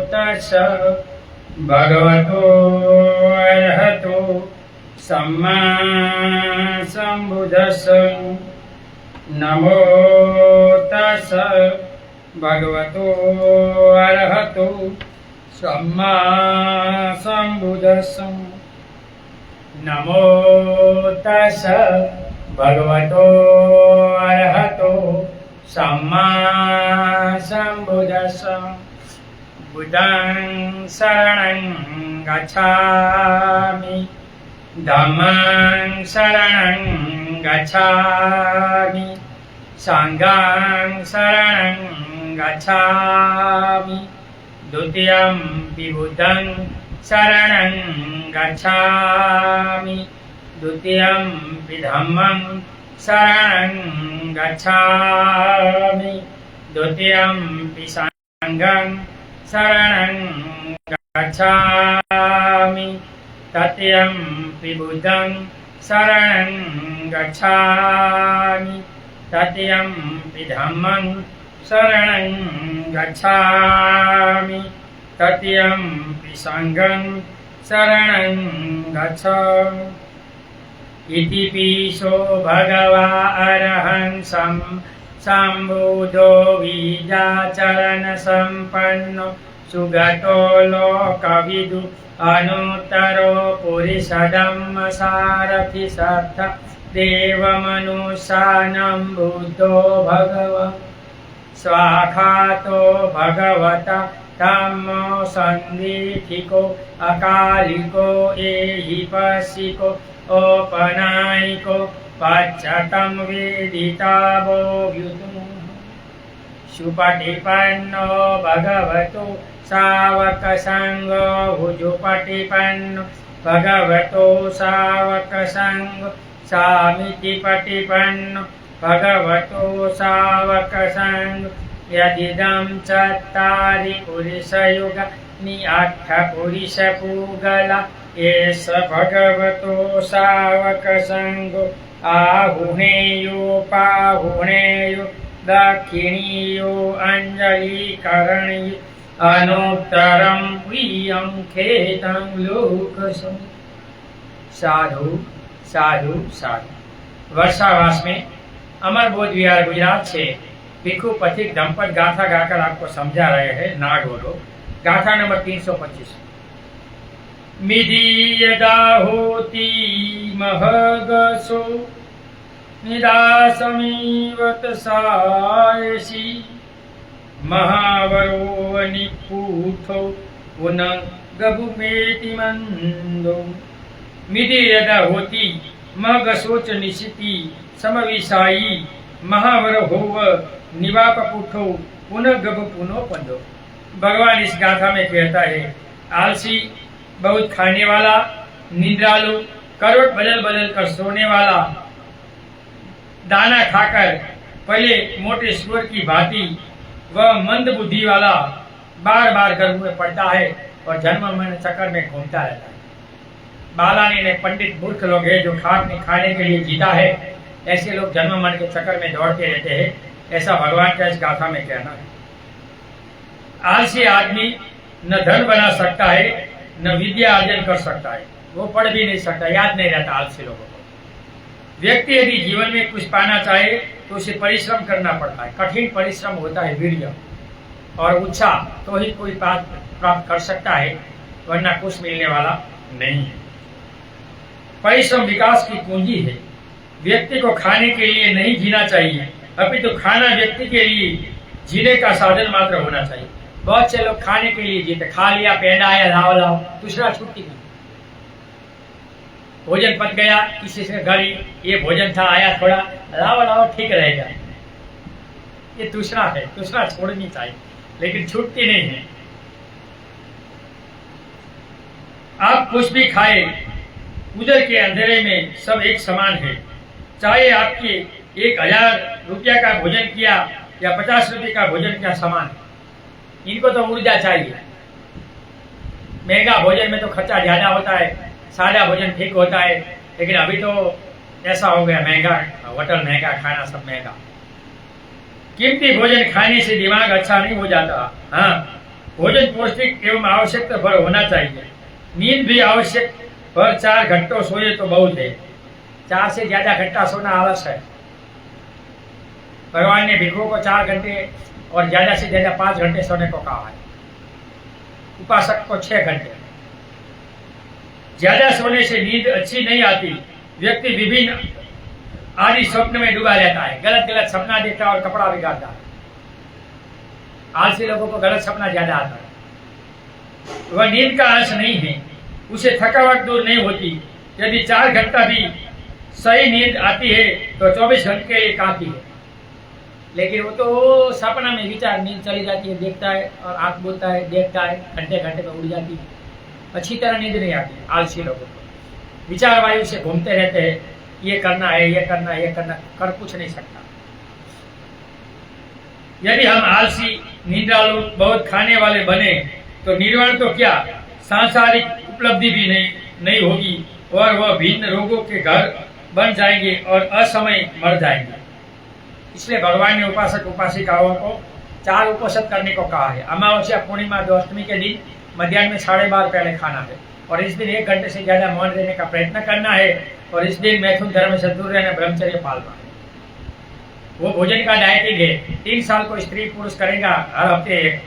तस् भगवतो अर्हतो सम्मा सम्बुद्धस्स। नमो तस् भगवतो अर्हतो सम्मा सम्बुद्धस्स। नमो तस् भगवतो अर्हतो सम्मा सम्बुद्धस्स। बुद्धं शरणं गच्छामि, धम्मं शरणं गच्छामि, संघं शरणं गच्छामि, द्वितीयं बुद्धं शरणं गच्छामि, द्वितीयं धम्मं शरणं गच्छामि, द्वितीयं संघं शरणं गच्छामि, तृतीयं बुद्धं शरणं गच्छामि, तृतीयं धम्मं शरणं गच्छामि, तृतीयं संघं शरणं गच्छामि। इति पिशो भगवा अरहं सम्बुद्धो विद्याचरण संपन्नो सुगतो लोकविदु अनुत्तरो पुरुषधम्म सारथि सत्थ देवमनुष्यानं बुद्धो भगवन् स्वाखातो भगवता धम्मो सन्दिठिको अकालिको एहिपसिको औपनायिको पश्चातं वेदितावो व्युतुः। सुपटिपन्नो भगवतो सावकसंघो भुजुपटिपन्नो भगवतो सावकसंघो सामिति पटिपन्नो भगवतो सावकसंघो। यदिदं चत्तारि पुरुषयुगानि अट्ठ पुरुषपूगला एष भगवतो सावकसंघो। आहुणेयो पाहुणेयो दक्षिणीयो अंजलिकरणीयो अनुत्तरं प्रियं खेतं लोकसं। साधु साधु साधु। वर्षावास में अमर बोध विहार गुजरात से भिक्षु पथिक दंपत गाथा गाकर आपको समझा रहे हैं नागोरो। गाथा नंबर 325। मिदीयदा होती महगसो निदासमीवत सायसी महावरो निपूथो पुनः गभुमेति मंदो। मिदीयदा होती महगसोच निशिति समविसाई महावर होव निवाप पुठो पुनः गभ पुनो पंदो। भगवान इस गाथा में कहता है आलसी, बहुत खाने वाला, निद्रालु, करवट बदल बदल कर सोने वाला, दाना खाकर पहले मोटे सुअर की भांति वह मंद बुद्धि वाला बार बार गर्भ में पड़ता है और जन्म मरण चक्कर में घूमता रहता है। बालानी ने पंडित मूर्ख लोग हैं जो खाने के लिए जीता है, ऐसे लोग जन्म मरण के चक्कर में दौड़ते रहते हैं, ऐसा भगवान का इस गाथा में कहना है। आलसी आदमी न धन बना सकता है न विद्या अर्जन कर सकता है, वो पढ़ भी नहीं सकता, याद नहीं रहता आलसी लोगों को। व्यक्ति यदि जीवन में कुछ पाना चाहे तो उसे परिश्रम करना पड़ता है, कठिन परिश्रम होता है, वीर्य और उत्साह, तो ही कोई प्राप्त कर सकता है, वरना कुछ मिलने वाला नहीं है। परिश्रम विकास की कुंजी है। व्यक्ति को खाने के लिए नहीं जीना चाहिए, अपितु तो खाना व्यक्ति के लिए जीने का साधन मात्र होना चाहिए। बहुत से लोग खाने के लिए जीते, खा लिया, पेंडा आया, लाओ लाओ, दूसरा छुट्टी नहीं। भोजन पक गया, किसी से घर ये भोजन था, आया थोड़ा, लाओ लाओ, ठीक रहेगा, ये दूसरा है, दूसरा छोड़नी चाहिए, लेकिन छुट्टी नहीं है। आप कुछ भी खाए, उधर के अंधेरे में सब एक समान है। चाहे आपके 1000 रुपया का भोजन किया या 50 रुपये का भोजन किया, समान है। इनको तो ऊर्जा चाहिए। महंगा भोजन में तो खर्चा ज्यादा होता है, सादा भोजन ठीक होता है, लेकिन अभी तो ऐसा हो गया, महंगा होटल, महंगा खाना, सब महंगा। कीमती भोजन खाने से दिमाग अच्छा नहीं हो जाता। हाँ, भोजन पौष्टिक एवं आवश्यकता भर होना चाहिए। नींद भी आवश्यक पर 4 घंटों सोए तो बहुत है। 4 से ज्यादा घंटा सोना आलस है। भगवान ने भिक्षुओं को 4 घंटे और ज्यादा से ज्यादा 5 घंटे सोने को कहा है। उपासक को 6 घंटे। ज्यादा सोने से नींद अच्छी नहीं आती। व्यक्ति विभिन्न आदि स्वप्न में डूबा रहता है, गलत गलत सपना देखता है और कपड़ा बिगाड़ता है। आलसी लोगों को गलत सपना ज्यादा आता है। वह नींद का अंश नहीं है, उसे थकावट दूर नहीं होती। यदि 4 घंटा भी सही नींद आती है तो 24 घंटे के लिए काफी है। लेकिन वो तो सपना में विचार, नींद चली जाती है, देखता है और आंख बोलता है, देखता है, घंटे घंटे में उड़ जाती है। अच्छी तरह नींद नहीं आती आलसी लोगों को। विचार वायु से घूमते रहते हैं, ये करना है, ये करना है, ये करना, कर कुछ नहीं सकता। यदि हम आलसी, निद्रालु, बहुत खाने वाले बने तो निर्वाण तो क्या, सांसारिक उपलब्धि भी नहीं होगी और वह भिन्न रोगों के घर बन जाएंगे और असमय मर जाएंगे। इसलिए भगवान ने उपासक उपासिकाओं को 4 उपवास करने को कहा है। अमावस्या, पूर्णिमा, अष्टमी के दिन मध्याह्न में 12:30 पहले खाना है और इस दिन 1 घंटे से ज्यादा मौन रहने का प्रयत्न करना है और इस दिन मैथुन धर्म से दूर रहना, ब्रह्मचर्य पालना है। वो भोजन का डाइटिंग है। 3 साल को स्त्री पुरुष करेगा हर हफ्ते एक,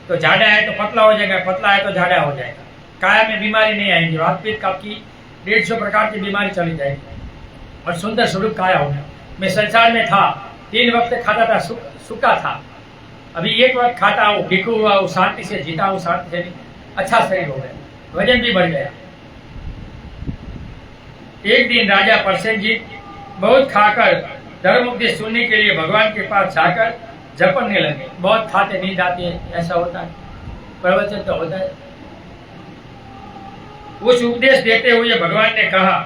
तो झाड़ा है तो पतला हो जाएगा, पतला है तो झाड़ा हो जाएगा। काया में बीमारी नहीं आएगी, वात पित्त कफ की 150 प्रकार की बीमारी चली जाएगी और सुंदर स्वरूप काया होगा। मैं संसार में था, 3 वक्त खाता था, सूखा था। अभी 1 वक्त खाता हूँ, भिखू हुआ हूँ, शांति से जीता हूँ, शांति से अच्छा शरीर हो गया, वजन भी बढ़ गया। एक दिन राजा परसेनजीत बहुत खाकर धर्म उपदेश सुनने के लिए भगवान के पास जाकर जपने लगे। बहुत खाते, नींद आती है, ऐसा होता है, प्रवचन तो होता है। उस उपदेश देते हुए भगवान ने कहा,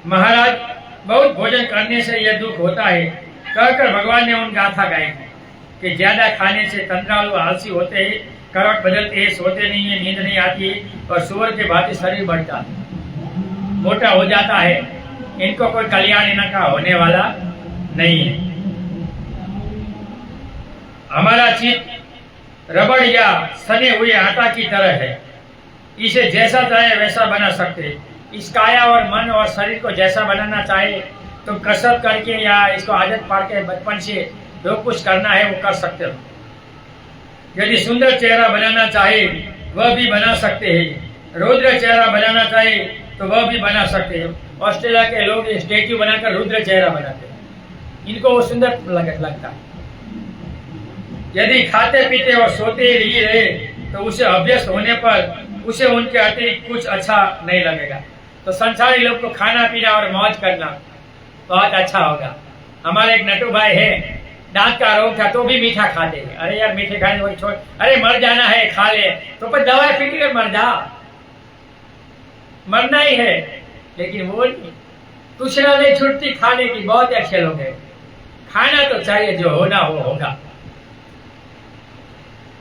महाराज, बहुत भोजन करने से यह दुख होता है। कहकर भगवान ने उन गाथा गाई कि ज्यादा खाने से तंद्रालु, आलसी होते हैं, करवट बदलते हैं, सोते नहीं है, नींद नहीं आती है और सुअर के भांति शरीर बढ़ता है, मोटा हो जाता है। इनको कोई कल्याण इनका होने वाला नहीं है। हमारा चित्त रबड़ या सने हुए आटा की तरह है। इसे जैसा चाहे वैसा बना सकते हैं। इस काया और मन और शरीर को जैसा बनाना चाहे तो कसरत करके या इसको आदत पाड़ के बचपन से जो कुछ करना है वो कर सकते हो। यदि सुंदर चेहरा बनाना चाहे वह भी बना सकते हैं। रुद्र चेहरा बनाना चाहे तो वह भी बना सकते हैं। ऑस्ट्रेलिया के लोग स्टेच्यू बनाकर रुद्र चेहरा बनाते हैं, इनको वो सुंदर लगता है। यदि खाते पीते और सोते ही रहे तो उसे अभ्यस्त होने पर उसे उनके अतिरिक्त कुछ अच्छा नहीं लगेगा। तो संसारी लोग को खाना पीना और मौज करना बहुत अच्छा होगा। हमारे एक नटू भाई है, दांत का रोग था तो भी मीठा खाते हैं। अरे यार, मीठे खाने को छोड़, अरे मर जाना है, खा ले, तो पर दवाई पी के मर जा, मरना ही है। लेकिन वो तुछना नहीं छुटती खाने की। बहुत अच्छे लोग हैं, खाना तो चाहिए, जो होना वो होगा।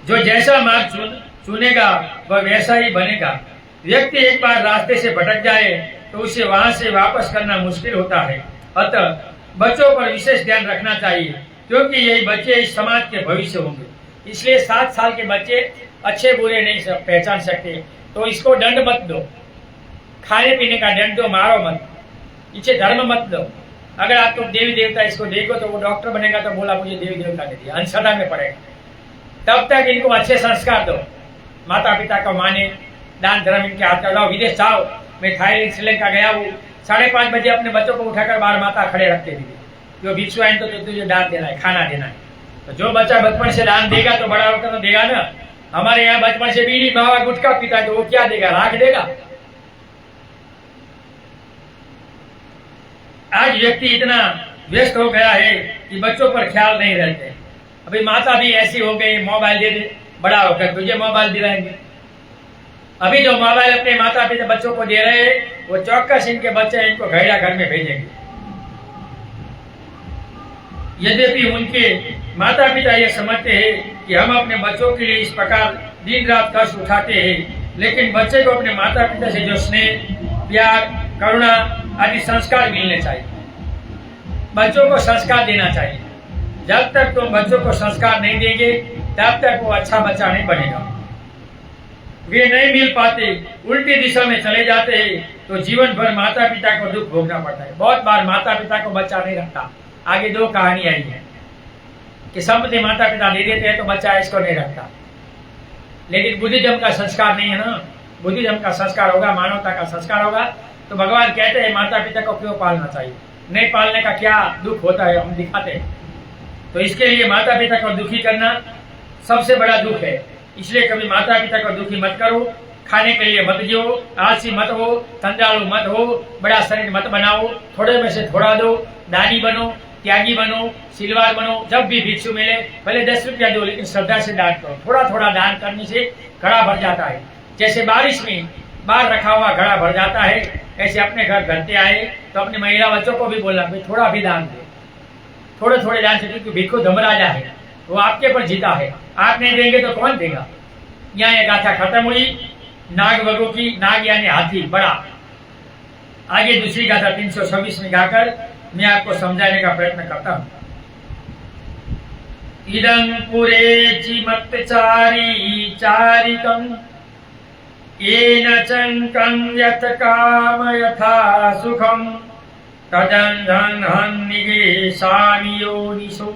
जो जैसा मार्ग चुनेगा वह वैसा ही बनेगा। व्यक्ति एक बार रास्ते से भटक जाए तो उसे वहां से वापस करना मुश्किल होता है। अतः बच्चों पर विशेष ध्यान रखना चाहिए, क्योंकि यही बच्चे इस समाज के भविष्य होंगे। इसलिए 7 साल के बच्चे अच्छे बुरे नहीं पहचान सकते तो इसको दंड मत दो, खाने पीने का दंड दो, मारो मत, इसे धर्म मत दो। अगर आप तो देवी देवता इसको देखो तो वो डॉक्टर बनेगा तो बोला मुझे देवी देवता ने दिया, अंधश्रद्धा में पड़ेगा। तब तक इनको अच्छे संस्कार दो, माता पिता को माने, दान धर्म इनके हाथ का लाओ। विदेश जाओ, मैं थाईलैंड श्रीलंका गया हूँ, 5:30 बजे अपने बच्चों को उठाकर बाहर माता खड़े रखते थे। जो भिक्षु आए तो तुझे दान देना है, खाना देना है। तो जो बच्चा बचपन से दान देगा तो बड़ा होकर तो देगा ना। हमारे यहाँ बचपन से बीड़ी मावा गुटखा पीता है तो वो क्या देगा, राख देगा। आज व्यक्ति इतना व्यस्त हो गया है कि बच्चों पर ख्याल नहीं रहते। अभी माता भी ऐसी हो गई, मोबाइल दे दे, बड़ा होकर तुझे मोबाइल दिलाएंगे। अभी जो मोबाइल अपने माता पिता बच्चों को दे रहे हैं वो चौकस इनके बच्चे इनको घैड़ा घर में भेजेंगे। यद्यपि उनके माता पिता ये समझते हैं कि हम अपने बच्चों के लिए इस प्रकार दिन रात कष्ट उठाते हैं, लेकिन बच्चे को अपने माता पिता से जो स्नेह, प्यार, करुणा आदि संस्कार मिलने चाहिए। बच्चों को संस्कार देना चाहिए। जब तक तुम बच्चों को संस्कार नहीं देंगे तब तक वो अच्छा बच्चा नहीं बनेगा। वे नहीं मिल पाते, उल्टी दिशा में चले जाते हैं, तो जीवन भर माता पिता को दुख भोगना पड़ता है। बहुत बार माता पिता को बच्चा नहीं रखता। आगे 2 कहानी आई है कि संपत्ति माता पिता दे देते हैं तो बच्चा इसको नहीं रखता। लेकिन बुद्धिज्म का संस्कार नहीं है ना। बुद्धिज्म का संस्कार होगा, मानवता का संस्कार होगा, तो भगवान कहते हैं माता पिता को क्यों पालना चाहिए। नहीं पालने का क्या दुख होता है हम दिखाते हैं। तो इसके लिए माता पिता को दुखी करना सबसे बड़ा दुख है। इसलिए कभी माता पिता को दुखी मत करो। खाने के लिए मत जियो, आलसी मत हो, तंजालू मत हो, बड़ा शरीर मत बनाओ, थोड़े में से थोड़ा दो, दानी बनो, त्यागी बनो, सिलवार बनो। जब भी भिक्षु मिले पहले 10 रुपया दो, लेकिन श्रद्धा से दान करो। थोड़ा थोड़ा दान करने से घड़ा भर जाता है। जैसे बारिश में बाहर रखा हुआ घड़ा भर जाता है, ऐसे अपने घर घरते आए तो अपनी महिला बच्चों को भी बोलना भाई थोड़ा भी दान दे, थोड़े थोड़े दान से, क्योंकि भिक्षु धर्मराजा है, वो आपके पर जीता है। आप नहीं देंगे तो कौन देगा। यहाँ ये गाथा खत्म हुई नाग वगों की। नाग यानी हाथी बड़ा। आगे दूसरी गाथा 326 में गाकर मैं आपको समझाने का प्रयत्न करता हूँ। इदं पुरे चिमत्चारी चारिकं येन चंकं यथ काम यथा सुखं तदंधं हन्निगेशामि योनिषु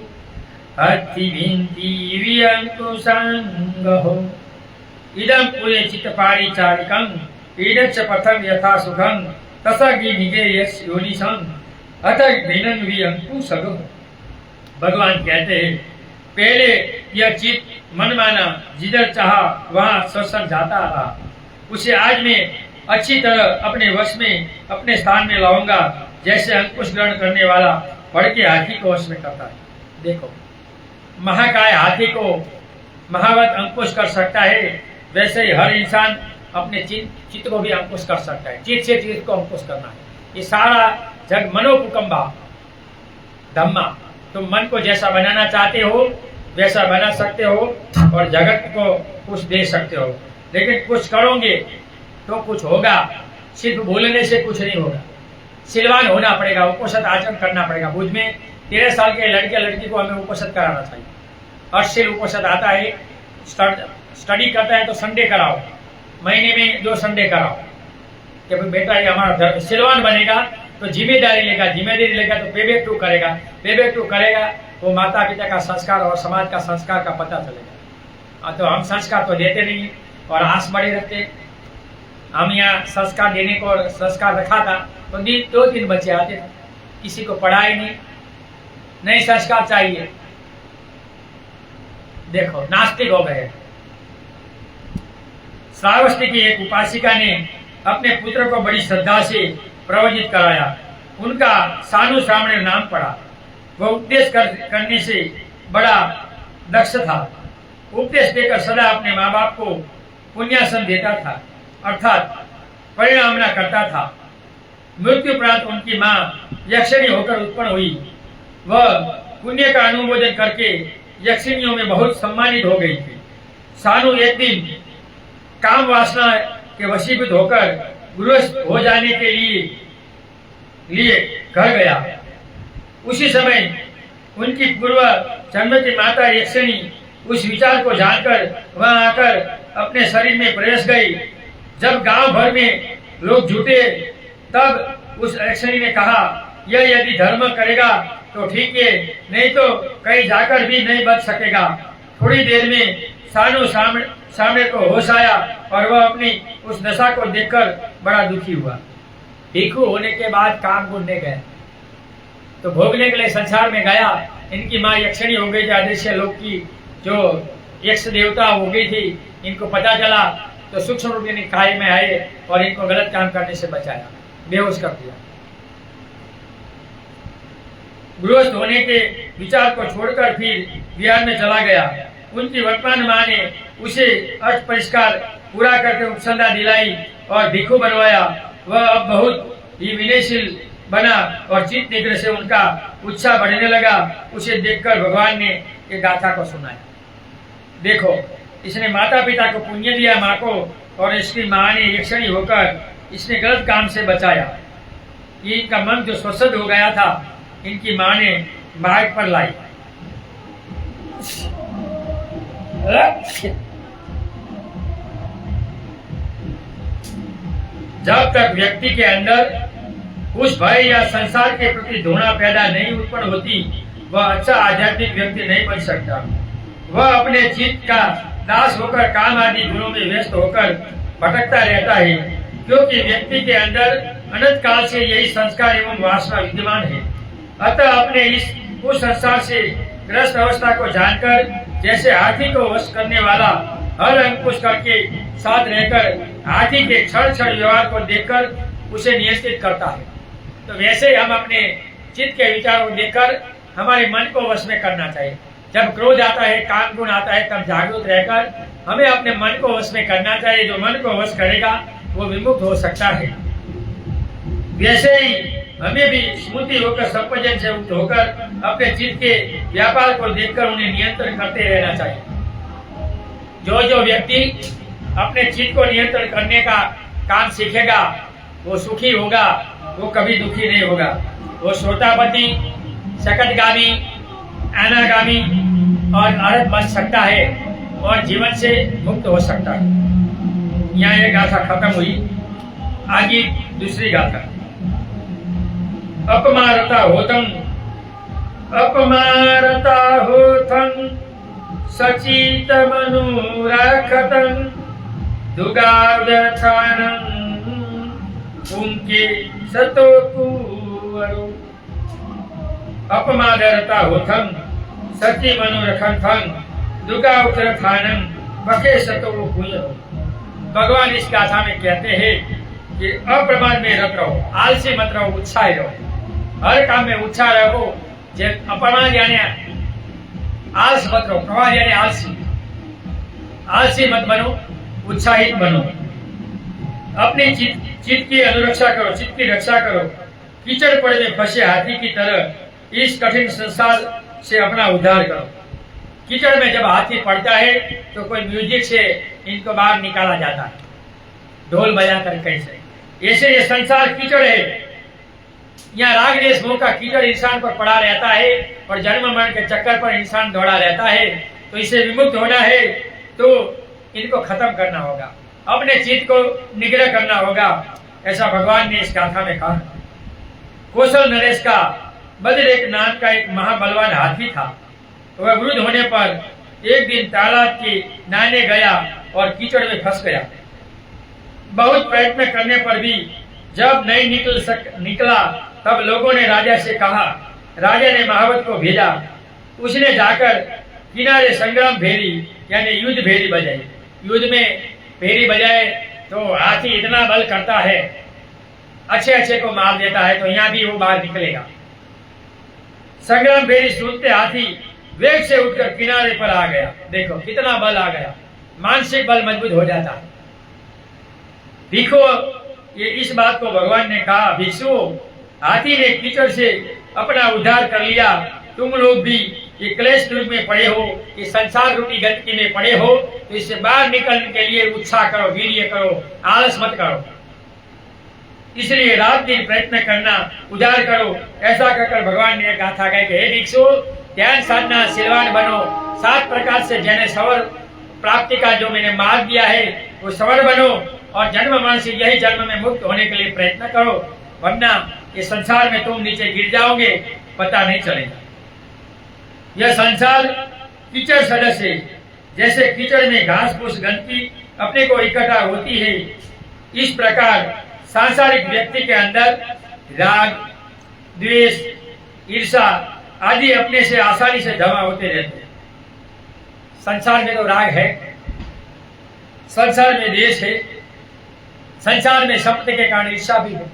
अत्थिभिन्ति वियंकुसंगहो। इदं पुरे चित्तपारिचारिकं येन च पथं यथा सुखं तस्य निगेयस् योनिषं अतः भिन्न वियंकुसंगहो। भगवान कहते हैं पहले यह चित्त मनमाना जिधर चाहा वहां सत्संग जाता रहा, उसे आज मैं अच्छी तरह अपने वश में अपने स्थान में लाऊंगा, जैसे अंकुश ग्रहण करने वाला फड़ के हाथी को वश में करता है। देखो महाकाय हाथी को महावत अंकुश कर सकता है, वैसे ही हर इंसान अपने चित्त को भी अंकुश कर सकता है। चित्त से चित्त को अंकुश करना है। ये सारा जग मनोपुकंबा धम्मा। तुम मन को जैसा बनाना चाहते हो वैसा बना सकते हो और जगत को कुछ दे सकते हो, लेकिन कुछ करोगे तो कुछ होगा। सिर्फ बोलने से कुछ नहीं होगा। सिलवान होना पड़ेगा, उपोषित आचरण करना पड़ेगा। भुज में 13 साल के लड़के लड़की को हमें उपोषित कराना चाहिए। अर्शिल उपोषित आता है, स्टडी करता है तो संडे कराओ, महीने में 2 संडे कराओ कि बेटा ये हमारा सिलवान बनेगा तो जिम्मेदारी लेगा तो पे बैक टू करेगा वो माता पिता का संस्कार और समाज का संस्कार का पता चलेगा। तो हम संस्कार तो देते नहीं और आस बड़े रखते। हम यहाँ संस्कार देने को संस्कार रखा था तो 2-3 बच्चे आते थे, किसी को पढ़ाई नहीं संस्कार चाहिए। देखो नास्तिक हो गए। श्रावस्ती की एक उपासिका ने अपने पुत्र को बड़ी श्रद्धा से प्रवचित कराया। उनका सानु सामने नाम पड़ा। वह उपदेश करने से बड़ा दक्ष था। उपदेश देकर सदा अपने माँ बाप को पुण्यासन देता था, अर्थात परिणामना करता था। मृत्यु प्रांत उनकी माँ यक्षिणी होकर उत्पन्न हुई। वह पुण्य का अनुमोदन करके यक्षिणियों में बहुत सम्मानित हो गई थी। सानु एक दिन काम वासना के वशीभूत होकर गृहस्थ हो जाने के लिए घर गया। उसी समय उनकी पूर्व जन्म की माता यक्षिणी उस विचार को जानकर वहां आकर अपने शरीर में प्रवेश गई। जब गांव भर में लोग जुटे तब उस यक्षिणी ने कहा यह यदि धर्म करेगा तो ठीक है, नहीं तो कहीं जाकर भी नहीं बच सकेगा। थोड़ी देर में सानु सामने को होश आया और वह अपनी उस दशा को देखकर बड़ा दुखी हुआ। भिक्षु होने के बाद काम ढूंढने गया तो भोगने के लिए संसार में गया। इनकी माँ यक्षिणी हो गई थी, अदृश्य लोक की जो यक्ष देवता हो गई थी। इनको पता चला तो सूक्ष्म रूप में काय में आए और इनको गलत काम करने से बचाया, बेहोश कर दिया। गृहस्थ होने के विचार को छोड़कर फिर बिहार में चला गया। उनकी वर्तमान माँ ने उसे अर्थ परिष्कार पूरा करके उपसंधा दिलाई और भिक्षु बनवाया। वह अब बहुत ही विनयशील बना और चित्त निग्रह से उनका उत्साह बढ़ने लगा। उसे देखकर भगवान ने एक गाथा को सुनाया। देखो इसने माता पिता को पुण्य दिया माँ को, और इसकी माँ ने यक्षिणी होकर इसने गलत काम से बचाया। ये इनका मन जो स्वस्थ हो गया था इनकी माँ ने मार्ग पर लाई। जब तक व्यक्ति के अंदर उस भय या संसार के प्रति घृणा पैदा नहीं उत्पन्न होती, वह अच्छा आध्यात्मिक व्यक्ति नहीं बन सकता। वह अपने चित्त का दास होकर काम आदि गुणों में व्यस्त होकर भटकता रहता है, क्योंकि व्यक्ति के अंदर अनंत काल से यही संस्कार एवं वासना विद्यमान है। अतः अपने इस उस संसार से ग्रस्त अवस्था को जानकर, जैसे हाथी को वश करने वाला हर अंकुश करके साथ रहकर हाथी के क्षण क्षण व्यवहार को देखकर उसे नियंत्रित करता है, तो वैसे हम अपने चित्त के विचारों को देखकर हमारे मन को वश में करना चाहिए। जब क्रोध आता है, काम गुण आता है, तब जागरूक रहकर हमें अपने मन को वश में करना चाहिए। जो मन को वश करेगा वो विमुक्त हो सकता है। वैसे ही हमें भी स्मृति होकर संपजन से मुक्त होकर अपने चित्त के व्यापार को देखकर उन्हें नियंत्रण करते रहना चाहिए। जो व्यक्ति अपने चित्त को नियंत्रण करने का काम सीखेगा वो सुखी होगा, वो कभी दुखी नहीं होगा। वो श्रोतापति, सकटगामी, अनागामी और अरहत बन सकता है और जीवन से मुक्त हो सकता है। यहाँ ये गाथा खत्म हुई, आगे दूसरी गाथा। अपमारता होतम सचित मनोरखतम दुगाव्यथानं उनके सतो कुवरो। अपमादरता होथम सची मनोरखन दुगाव्यथानं बके सतो कुवरो। भगवान इस गाथा में कहते हैं कि अप्रमाद में रत रहो, आलसी मत रहो, उत्साही रहो, हर काम में उत्साह रहो। अप्रमाद यानी आलस मत रहो, प्रमाद यानी आलसी मत बनो, उत्साहित बनो। अपने चित्त की अनुरक्षा करो, चित्त की रक्षा करो। कीचड़ पड़े में फंसे हाथी की तरह इस कठिन संसार से अपना उद्धार करो। कीचड़ में जब हाथी पड़ता है तो कोई म्यूजिक से इनको बाहर निकाला जाता है, ढोल बजाकर कैसे। ऐसे ये संसार कीचड़ है। यहाँ राग देश मोह का कीचड़ इंसान पर पड़ा रहता है और जन्म मरण के चक्कर पर इंसान दौड़ा रहता है। तो इसे विमुक्त होना है तो इनको खत्म करना होगा, अपने चित्त को निग्रह करना होगा। ऐसा भगवान ने इस गाथा में कहा। कौशल नरेश का बद्रेक नाम का एक महाबलवान हाथी था। वह वृद्ध होने पर एक दिन तालाब के नहाने गया और कीचड़ में फंस गया। बहुत प्रयत्न करने पर भी जब नहीं निकला तब लोगों ने राजा से कहा। राजा ने महावत को भेजा। उसने जाकर किनारे संग्राम भेरी यानी युद्ध भेरी बजाई। युद्ध में भेरी बजाए तो हाथी इतना बल करता है, अच्छे को मार देता है, तो यहाँ भी वो बाहर निकलेगा। संग्राम भेरी सुनते हाथी वेग से उठकर किनारे पर आ गया। देखो कितना बल आ गया, मानसिक बल मजबूत हो जाता है। भिक्षु, ये इस बात को भगवान ने कहा, भिक्षु हाथी ने कीचड़ से अपना उद्धार कर लिया। तुम लोग भी ये क्लेश युग में पड़े हो, ये संसार रूपी गंदगी में पड़े हो, तो इससे बाहर निकलने के लिए उत्साह करो, वीर्य करो, आलस मत करो। इसलिए रात दिन प्रयत्न करना, उद्धार करो। ऐसा कहकर भगवान ने गाथा गाई कि हे भिक्षु, ध्यान साधना, सिलवान बनो। 7 प्रकार से जैने सवर प्राप्ति का जो मैंने मार्ग दिया है वो सवर बनो और जन्म मरण से यही जन्म में मुक्त होने के लिए प्रयत्न करो, वरना ये संसार में तुम नीचे गिर जाओगे, पता नहीं चलेगा। यह संसार कीचड़ सदस्य है। जैसे कीचड़ में घास फूस गंदगी अपने को इकट्ठा होती है, इस प्रकार सांसारिक व्यक्ति के अंदर राग, द्वेष, ईर्षा आदि अपने से आसानी से जमा होते रहते हैं। संसार में तो राग है, संसार में द्वेष है, संसार में संपत्ति के कारण ईर्षा भी है।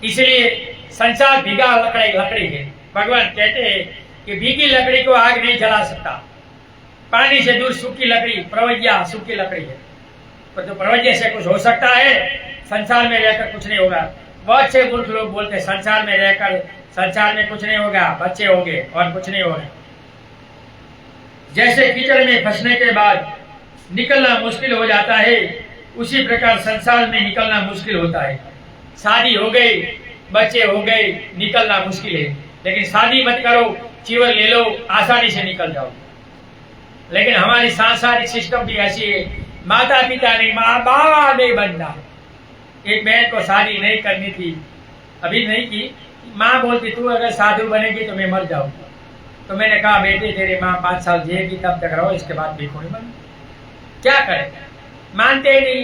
इसलिए संसार भीगा लकड़ी है। भगवान कहते हैं कि भीगी लकड़ी को आग नहीं जला सकता। पानी से दूर सूखी लकड़ी, प्रवज्ञा सूखी लकड़ी है। पर तो प्रवज्ञा से कुछ हो सकता है, संसार में रहकर कुछ नहीं होगा। बहुत से मूर्ख लोग बोलते हैं संसार में रहकर संसार में कुछ नहीं होगा, बच्चे होंगे और कुछ नहीं होगा। जैसे कीचड़ में फंसने के बाद निकलना मुश्किल हो जाता है, उसी प्रकार संसार में निकलना मुश्किल होता है। शादी हो गई, बच्चे हो गए, निकलना मुश्किल है। लेकिन शादी मत करो, चीवर ले लो, आसानी से निकल जाओ। लेकिन हमारी सांसारिक सिस्टम भी ऐसी है, माता पिता नहीं, माँ बाप नहीं बनना। एक बहन को शादी नहीं करनी थी, अभी नहीं की, माँ बोलती तू अगर साधु बनेगी तो मैं मर जाऊंगा। तो मैंने कहा बेटी तेरी माँ 5 साल जिएगी तब तक रहो, इसके बाद भिखुनी बन। क्या करें, मानते ही नहीं,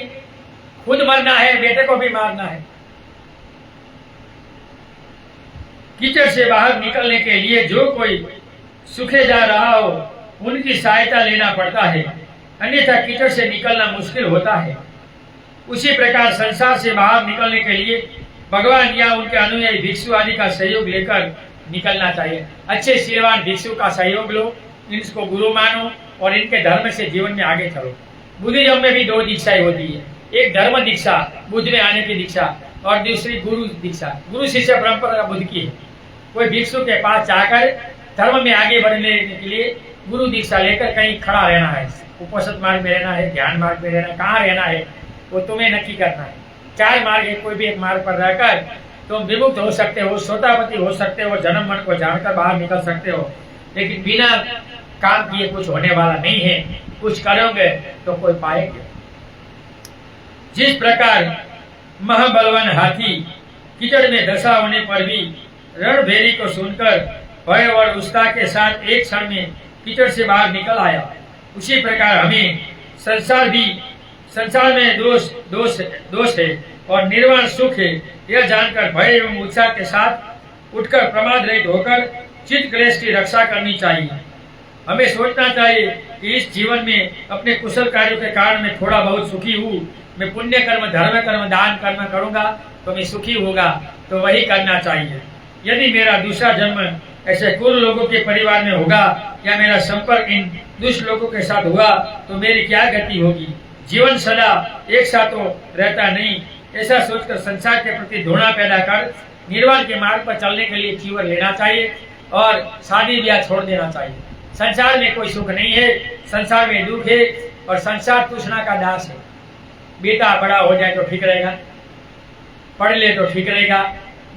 खुद मरना है, बेटे को भी मारना है। कीचड़ से बाहर निकलने के लिए जो कोई सूखे जा रहा हो उनकी सहायता लेना पड़ता है, अन्यथा कीचड़ से निकलना मुश्किल होता है। उसी प्रकार संसार से बाहर निकलने के लिए भगवान या उनके अनुयायी भिक्षु आदि का सहयोग लेकर निकलना चाहिए। अच्छे शीलवान भिक्षु का सहयोग लो, इनको गुरु मानो और इनके धर्म से जीवन में आगे चलो। बुद्धिज्म में भी 2 दीक्षाएं होती है, एक धर्म दीक्षा, बुद्ध में आने की दीक्षा, और दूसरी गुरु दीक्षा। गुरु शिष्य परंपरा बुद्ध की है। कोई भिक्षु के पास जाकर धर्म में आगे बढ़ने के लिए गुरु दीक्षा लेकर कहीं खड़ा रहना है, उपोषित मार्ग में रहना है, ध्यान मार्ग में रहना है, कहाँ रहना है वो तुम्हें नक्की करना है। 4 मार्ग है, कोई भी एक मार्ग पर रहकर तुम विमुक्त हो सकते हो, सोतापति हो सकते हो, जन्म मन को जानकर बाहर निकल सकते हो। लेकिन बिना काम किए कुछ होने वाला नहीं है, कुछ करोगे तो कोई पाएंगे। जिस प्रकार महाबलवान हाथी कीचड़ में धंसा होने पर भी रणभेरी को सुनकर भय और उत्साह के साथ एक क्षण में कीचड़ से बाहर निकल आया, उसी प्रकार हमें संसार में दोष है और निर्वाण सुख है, यह जानकर भय एवं उत्साह के साथ उठकर प्रमाद रहित होकर चित्त क्लेश की रक्षा करनी चाहिए। हमें सोचना चाहिए कि इस जीवन में अपने कुशल कार्यों के कारण मैं थोड़ा बहुत सुखी हूँ, मैं पुण्य कर्म, धर्म कर्म, दान कर्म करूंगा तो मैं सुखी होगा, तो वही करना चाहिए। यदि मेरा दूसरा जन्म ऐसे कुल लोगों के परिवार में होगा या मेरा संपर्क इन दुष्ट लोगों के साथ हुआ तो मेरी क्या गति होगी। जीवन सदा एक साथ तो रहता नहीं, ऐसा सोचकर संसार के प्रति घृणा पैदा कर निर्वाण के मार्ग पर चलने के लिए चीवर लेना चाहिए और शादी ब्याह छोड़ देना चाहिए। संसार में कोई सुख नहीं है, संसार में दुख है और संसार तृष्णा का दास है। बेटा बड़ा हो जाए तो ठीक रहेगा, पढ़ ले तो ठीक रहेगा,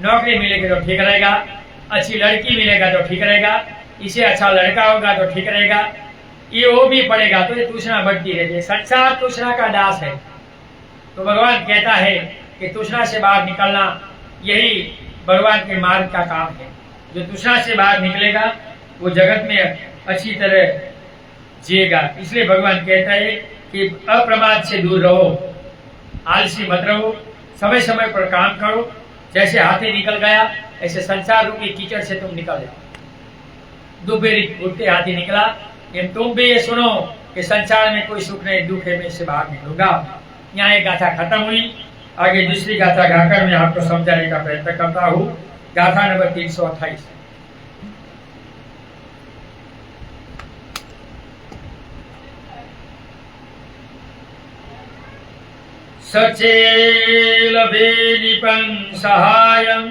नौकरी मिलेगी तो ठीक रहेगा, अच्छी लड़की मिलेगा तो ठीक रहेगा, इसे अच्छा लड़का होगा तो ठीक रहेगा, ये वो भी पड़ेगा तो ये तृष्णा बढ़ती रहती है। संसार तृष्णा का दास है। तो भगवान कहता है कि तृष्णा से बाहर निकलना यही भगवान के मार्ग का काम है। जो तृष्णा से बाहर निकलेगा वो जगत में अच्छी तरह जिएगा। इसलिए भगवान कहता है कि अप्रमाद से दूर रहो, आलसी मत रहो, समय समय पर काम करो। जैसे हाथी निकल गया ऐसे संसार रूपी कीचड़ से तुम निकल जाओ। दुबेरी उठते हाथी निकला, लेकिन तुम भी ये सुनो कि संसार में कोई सुख नहीं, दुख है, मैं इससे बाहर निकलूंगा। यहाँ एक गाथा खत्म हुई, आगे दूसरी गाथा गाकर मैं आपको समझाने का प्रयत्न करता हूँ। गाथा नंबर 328। सचेलभे निपं सहायं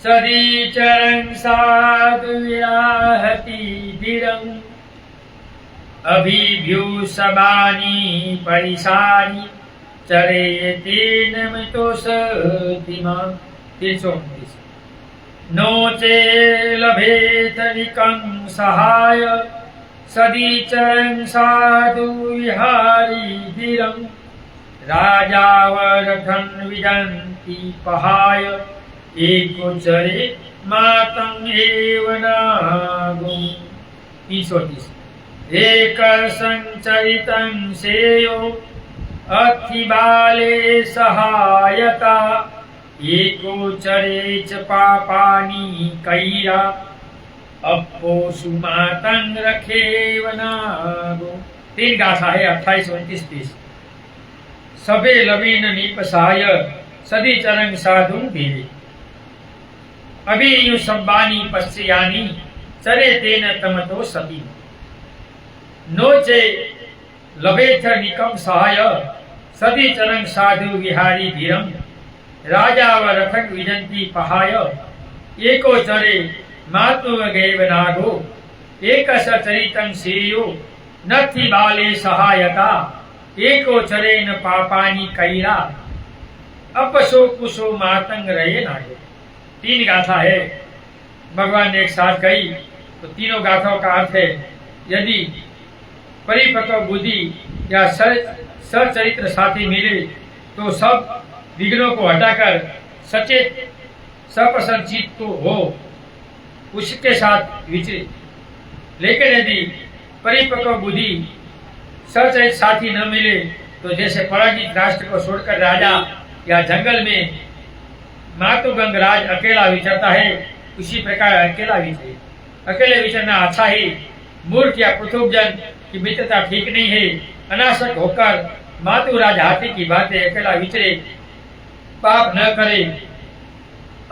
सदीचरं साधु विराहति धीरं अभिभ्यूसबानी परिसानी चरेतेन मितोषधिमान्। 329। नो चेलभेत निकं सहाय सदीचरं साधु विहारी धीरं राजावरथन विदन्ति पहाय एकोचरे मातं एव नागुं। 330। एक संचरितं सेयो अथिबाले सहायता एकोचरे च पापानि कैरा अपोषु मातं रखेव नागुं। 3 गाथा है 28, 29, 30। सबे लवीन निपसाय सदी चरण साधु धीरे अभी यु संबानी पश्चियानी चरे तेन तमतो सती। नोचे लभेथ निकम सहाय सदी चरण साधु विहारी धीरम राजा व रथक विजंती पहाय एको चरे मातु गैव नागो एक सचरितं सेयो नथि बाले सहायता एको चरेन पापानी कैरा अपसो कुशो मातंग रहे नागे। 3 गाथा है। भगवान ने एक साथ कही तो तीनों गाथाओं का अर्थ है, यदि परिपक्व बुद्धि या सचरित्र साथी मिले तो सब विघ्नों को हटाकर सचेत सप्रसन्न चित्त तो हो, उसके साथ विचरे। लेकिन यदि परिपक्व बुद्धि सचरित साथी न मिले तो जैसे पराजित राष्ट्र को छोड़कर राजा या जंगल में मातुगंग राज अकेला विचरता है, उसी प्रकार अकेला विचरे। अकेले विचरना अच्छा ही, मूर्ख या पृथुजन की मित्रता ठीक नहीं है। अनासक होकर मातु राज हाथी की बातें अकेला विचरे, पाप न करे,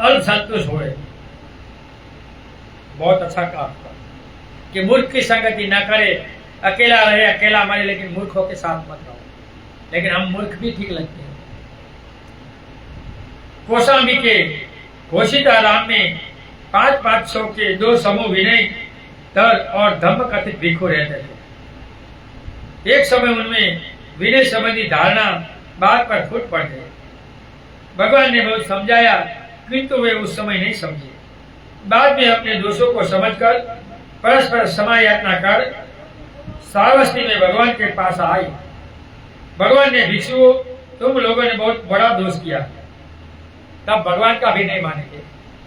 अल्प संतुष्ट होए। बहुत अच्छा कहा कि मूर्ख की संगति न करे, अकेला रहे, अकेला मरे, लेकिन मूर्खों के साथ मत रहो। लेकिन हम मूर्ख भी ठीक लगते हैं। कौशाम्बी के घोषित आराम में 500 के 2 समूह विनय, दर और धम्म कथित भिक्षु रहते थे। एक समय उनमें विनय संबंधी धारणा बात पर फूट पड़ गई। भगवान ने बहुत समझाया, किंतु वे उस समय नहीं समझे। बाद में अपने दोषों को समझकर परस्पर क्षमा याचना कर श्रावस्ती में भगवान के पास आई। भगवान ने, भिक्षुओं, तुम लोगों ने बहुत बड़ा दोष किया। तब भगवान का भी नहीं मानेंगे।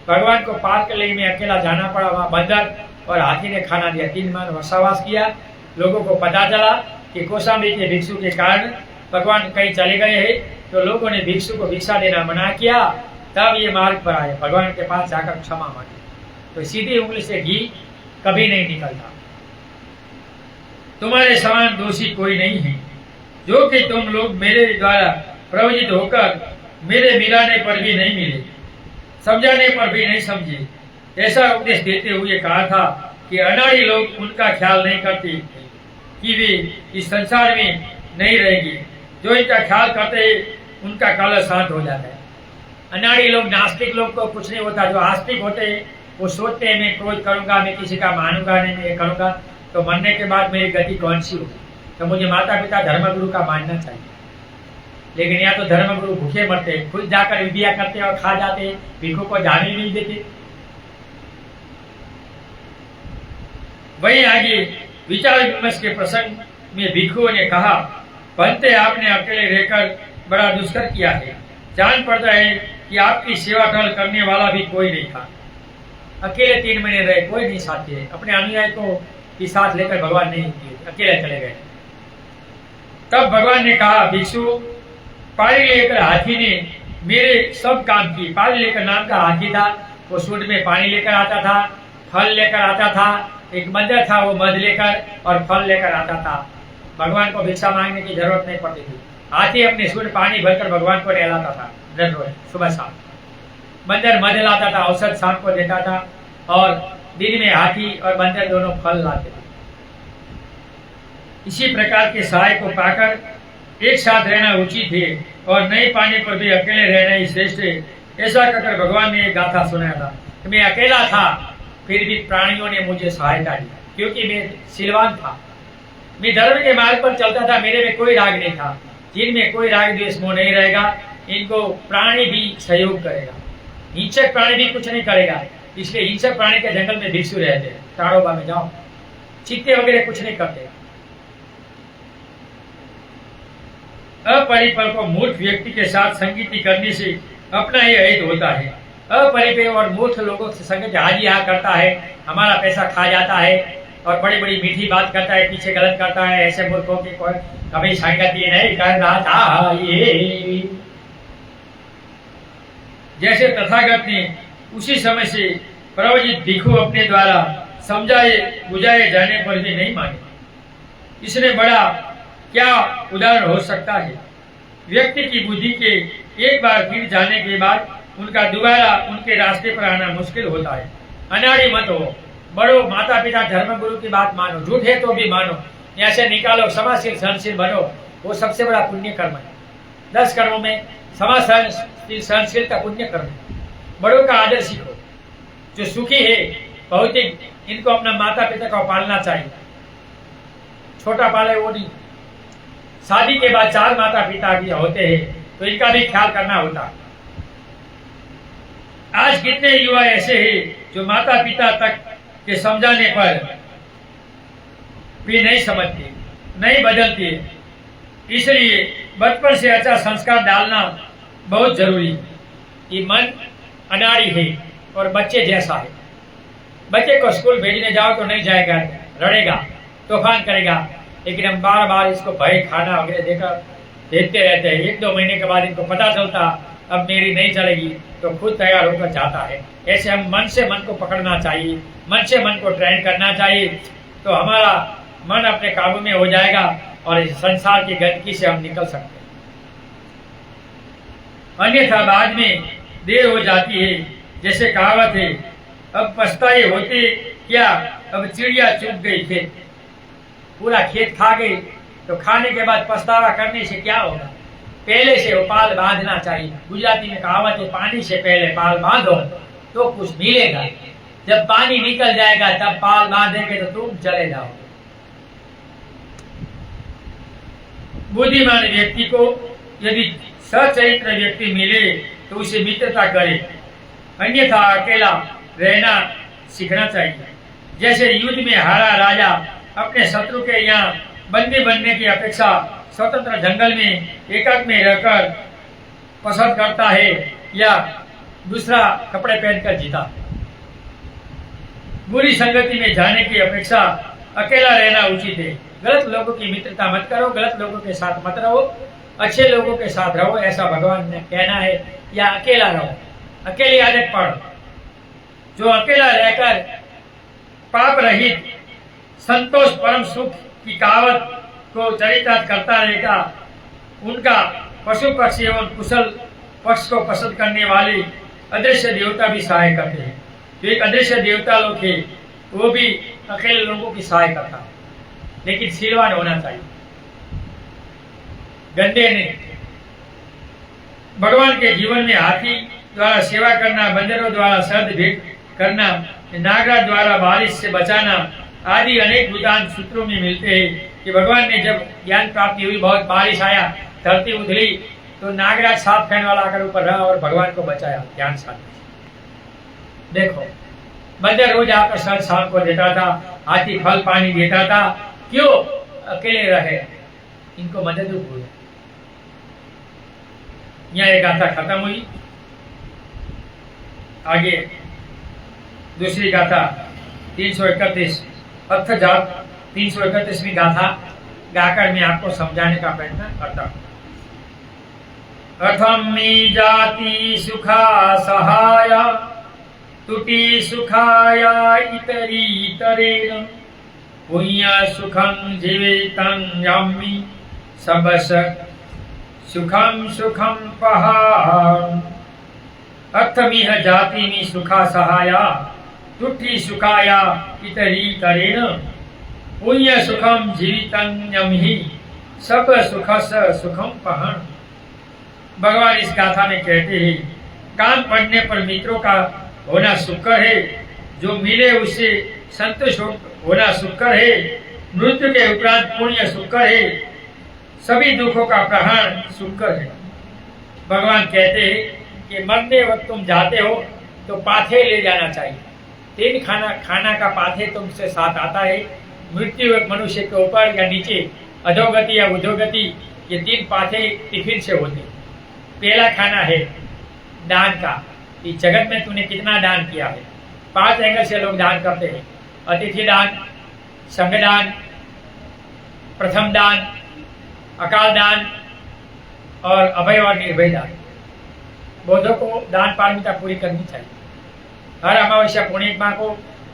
भगवान को पार्क ले में अकेला जाना पड़ा। वहां बंदर और हाथी ने खाना दिया। 3 माह वसावास किया। लोगों को पता चला कि कौशाम्बी के भिक्षु के कारण भगवान कहीं चले गए हैं, तो लोगों ने भिक्षु को भिक्षा देना मना किया। तब ये मार्ग पर आए, भगवान के पास जाकर क्षमा मांगी। तो सीधी उंगली से घी कभी नहीं निकलता। तुम्हारे समान दोषी कोई नहीं है, जो कि तुम लोग मेरे द्वारा प्रवचित होकर मेरे मिलाने पर भी नहीं मिले, समझाने पर भी नहीं समझे। ऐसा उपदेश देते हुए कहा था कि अनाड़ी लोग उनका ख्याल नहीं करते कि वे इस संसार में नहीं रहेंगे। जो इनका ख्याल करते हैं उनका काल शांत हो जाता है। अनाड़ी लोग, नास्तिक लोग को कुछ नहीं होता। जो आस्तिक होते हैं वो सोचते हैं मैं क्रोध करूंगा, मैं किसी का मानूंगा नहीं, मैं ये करूंगा तो मरने के बाद मेरी गति कौन सी होगी। तो मुझे माता पिता धर्मगुरु का मानना चाहिए। लेकिन यहाँ तो धर्मगुरु भूखे मरते, खुद जाकर विद्या करते और खा जाते, भिक्षु को जाने नहीं देते। वहीं आगे विचार विमर्श के प्रसंग में भिक्षुओं ने कहा, बनते आपने अकेले रहकर बड़ा दुष्कर किया है। जान पड़ता है कि आपकी सेवा टहल करने वाला भी कोई नहीं था। अकेले 3 महीने रहे, कोई नहीं साथी है। अपने अनुयायी को भी साथ लेकर भगवान नहीं किए, अकेले चले गए। तब भगवान ने कहा, भिक्षु, पारी लेकर हाथी ने मेरे सब काम किए। पारी लेकर नाम का हाथी था, वो सूंड में पानी लेकर आता था, फल लेकर आता था। एक बंदर था, वो मध लेकर और फल लेकर आता था। भगवान को भिक्षा मांगने की जरूरत नहीं पड़ती थी। हाथी अपने सूंड पानी भरकर भगवान को नहलाता था दिन रोज, सुबह शाम। बंदर मध लाता था, औसत शाम को देता था, और दिन में हाथी और बंदर दोनों फल लाते थे। इसी प्रकार के सहाय को पाकर एक साथ रहना उचित है और नहीं पाने पर भी अकेले रहना ही श्रेष्ठ है। ऐसा कहकर भगवान ने एक गाथा सुनाया था कि मैं अकेला था, फिर भी प्राणियों ने मुझे सहायता दी, क्योंकि मैं सिलवान था। मैं धर्म के मार्ग पर चलता था, मेरे में कोई राग नहीं था। जिनमें कोई राग द्वेष मोह नहीं रहेगा, इनको प्राणी भी सहयोग करेगा। हिंसक प्राणी भी कुछ नहीं करेगा। इसलिए हिंसक प्राणी के जंगल में भिक्षु रहते हैं। ताड़ोबा में जाओ, चीते वगैरह कुछ नहीं करते। अपरिपक्व मूर्ख व्यक्ति के साथ संगति करने से अपना ही अहित होता है। अपरिपक्व और मूर्ख लोगों से संगति हाजी हाँ करता है, हमारा पैसा खा जाता है और बड़ी बड़ी मीठी बात करता है, पीछे गलत करता है। ऐसे मूर्खों की कभी संगति नहीं करना चाहिए। जैसे तथागत ने उसी समय से प्रवचित भिक्षु अपने द्वारा समझाए बुझाए जाने पर भी नहीं माने, इसने बड़ा क्या उदाहरण हो सकता है। व्यक्ति की बुद्धि के एक बार गिर जाने के बाद उनका दोबारा उनके रास्ते पर आना मुश्किल होता है। अनाड़ी मत हो, बड़ो, माता पिता धर्मगुरु की बात मानो, झूठ है तो भी मानो, यहाँ से निकालो, समाजशील सहनशील बनो, वो सबसे बड़ा पुण्य कर्म है। 10 कर्मों में समाजशील सहनशीलता पुण्य कर्म है। बड़ों का आदर सीखो। जो सुखी है भौतिक, इनको अपना माता पिता को पालना चाहिए। छोटा पाले वो नहीं। शादी के बाद 4 माता पिता भी होते हैं, तो इनका भी ख्याल करना होता। आज कितने युवा ऐसे हैं जो माता पिता तक के समझाने पर भी नहीं समझते, नहीं बदलते। इसलिए बचपन से अच्छा संस्कार डालना बहुत जरूरी है। ये मन अनाड़ी है और बच्चे जैसा है। बच्चे को स्कूल भेजने जाओ तो नहीं जाएगा, लड़ेगा, तूफान करेगा, लेकिन हम बार बार इसको भय खाना वगैरह देखते रहते हैं। 1-2 महीने के बाद इनको पता चलता अब मेरी नहीं चलेगी तो खुद तैयार होकर जाता है। ऐसे हम मन से मन को पकड़ना चाहिए, मन से मन को ट्रेन करना चाहिए, तो हमारा मन अपने काबू में हो जाएगा और इस संसार की गंदगी से हम निकल सकते हैं। अन्यथा बाद में देर हो जाती है। जैसे कहावत है, अब पछताए होते क्या, अब चिड़िया चुग गई खेत। पूरा खेत खा गई तो खाने के बाद पछतावा करने से क्या होगा। पहले से वो पाल बांधना चाहिए। गुजराती में कहावत है, पानी से पहले पाल बांधो तो कुछ मिलेगा। जब पानी निकल जाएगा तब पाल बांधेंगे तो तुम चले जाओगे। बुद्धिमान व्यक्ति को यदि सचरित्र व्यक्ति मिले तो उसे मित्रता करे, अन्यथा अकेला रहना सीखना चाहिए। जैसे युद्ध में हारा राजा अपने शत्रु के यहाँ बंदी बनने की अपेक्षा स्वतंत्र जंगल में एकांत में रहकर पसंद करता है या दूसरा कपड़े पहनकर जीता। बुरी संगति में जाने की अपेक्षा अकेला रहना उचित है। गलत लोगों की मित्रता मत करो, गलत लोगों के साथ मत रहो, अच्छे लोगों के साथ रहो, ऐसा भगवान ने कहना है। या अकेला रहो, अकेली आदत पढ़ो। जो अकेला रहकर पाप रहित संतोष परम सुख की कहावत को चरितार्थ करता रहेगा, उनका पशु पक्षी एवं कुशल पक्ष को पसंद करने वाले अदृश्य देवता भी सहाय करते हैं। जो एक अदृश्य देवता लोग है वो भी अकेले लोगों की सहाय करता है, लेकिन शीलवान होना चाहिए, गंदे नहीं। भगवान के जीवन में हाथी द्वारा सेवा करना, बंदरों द्वारा शरद भेंट करना, नागराज द्वारा बारिश से बचाना आदि अनेक उदाहरण सूत्रों में मिलते हैं कि भगवान ने जब ज्ञान प्राप्ति हुई, बहुत बारिश आया, धरती उधली, तो नागराज 7 फैन वाला आकर ऊपर रहा और भगवान को बचाया ज्ञान साधन। देखो, बंदर रोज आकर सर शाम को देता था, हाथी फल पानी देता था, क्यों अकेले रहे, इनको मदद हुई। यहाँ एक गाथा खत्म हुई। आगे दूसरी गाथा 331 अर्थ जात 331वीं गाथा गाकर मैं आपको समझाने का प्रयत्न करता हूँ। अथम मी जाति सुखा सहाय तुटी सुखाया इतरी तरेण पुण्य सुखं जीवितं यामि सबस सुखम सुखम पहा। अर्थमिह जाति में सुखा सहाया तुठी सुखाया इतरी तरेण पुण्य सुखम जीवितं यामि सब सुखस सुखम पहन। भगवान इस गाथा में कहते हैं, कान पड़ने पर मित्रों का होना सुकर है, जो मिले उससे संतुष्ट होना सुकर है, मृत्यु के उपरांत पुण्य सुकर है, सभी दुखों का प्रहार सुकर है। भगवान कहते हैं कि मरने वक्त तुम जाते हो तो पाथे ले जाना चाहिए। 3 खाना का पाथे तुमसे साथ आता है। मृत्यु एक मनुष्य के ऊपर या नीचे, अधोगति या उधोगति, ये 3 पाथे टिफिन से होते हैं। पहला खाना है दान का, कि जगत में तूने कितना दान किया है। 5 एंगल से लोग दान करते हैं। अतिथि दान, संगदान, प्रथम दान, अकाल दान और अभय और निर्भय दान। बौद्धों को दान पारमिता पूरी करनी चाहिए। हर अमावस्या पूर्णिमा को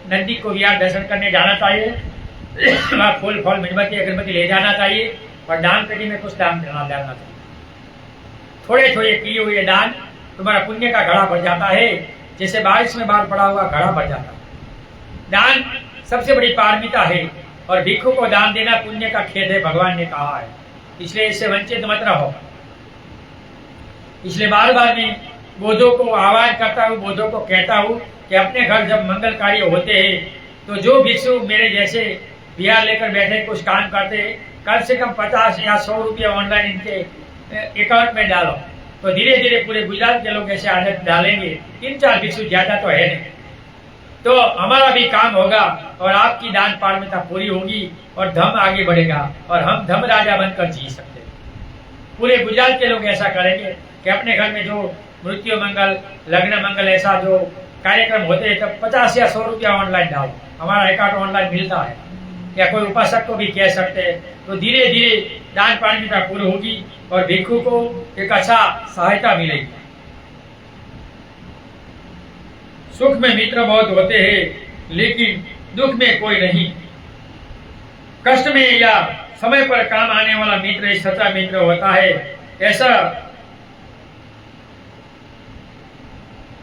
नंदी को विहार दर्शन करने जाना चाहिए। वहाँ फूल फल मेणबत्ती अगरबत्ती ले जाना चाहिए और दान पेटी में कुछ दान डालना चाहिए। थोड़े थोड़े किए हुए दान तुम्हारा पुण्य का घड़ा भर जाता है, जैसे बारिश में बाढ़ पड़ा हुआ घड़ा भर जाता है। दान सबसे बड़ी पारमिता है और भिक्षु को दान देना पुण्य का खेत है, भगवान ने कहा है। इसलिए इससे वंचित मत रहो। इसलिए बार बार मैं बौद्धों को आह्वान करता हूँ, बौद्धों को कहता हूँ कि अपने घर जब मंगल कार्य होते हैं तो जो भिक्षु मेरे जैसे बिहार लेकर बैठे कुछ काम करते हैं, कम से कम 50 या 100 रुपया ऑनलाइन इनके अकाउंट में डालो। तो धीरे धीरे पूरे गुजरात के लोग ऐसे आदत डालेंगे, 3-4 भिक्षु ज्यादा तो है नहीं, तो हमारा भी काम होगा और आपकी दान पारमिता पूरी होगी और धर्म आगे बढ़ेगा और हम धर्म राजा बनकर जी सकते हैं। पूरे गुजरात के लोग ऐसा करेंगे कि अपने घर में जो मृत्यु मंगल, लग्न मंगल ऐसा जो कार्यक्रम होते हैं, तब 50 या 100 रुपया ऑनलाइन डालो, हमारा अकाउंट ऑनलाइन मिलता है, या कोई उपासक को भी कह सकते हैं। तो धीरे धीरे दान पारमिता पूरी होगी और भिक्षु को एक अच्छा सहायता मिलेगी। सुख में मित्र बहुत होते हैं, लेकिन दुख में कोई नहीं। कष्ट में या समय पर काम आने वाला मित्र ही सच्चा मित्र होता है।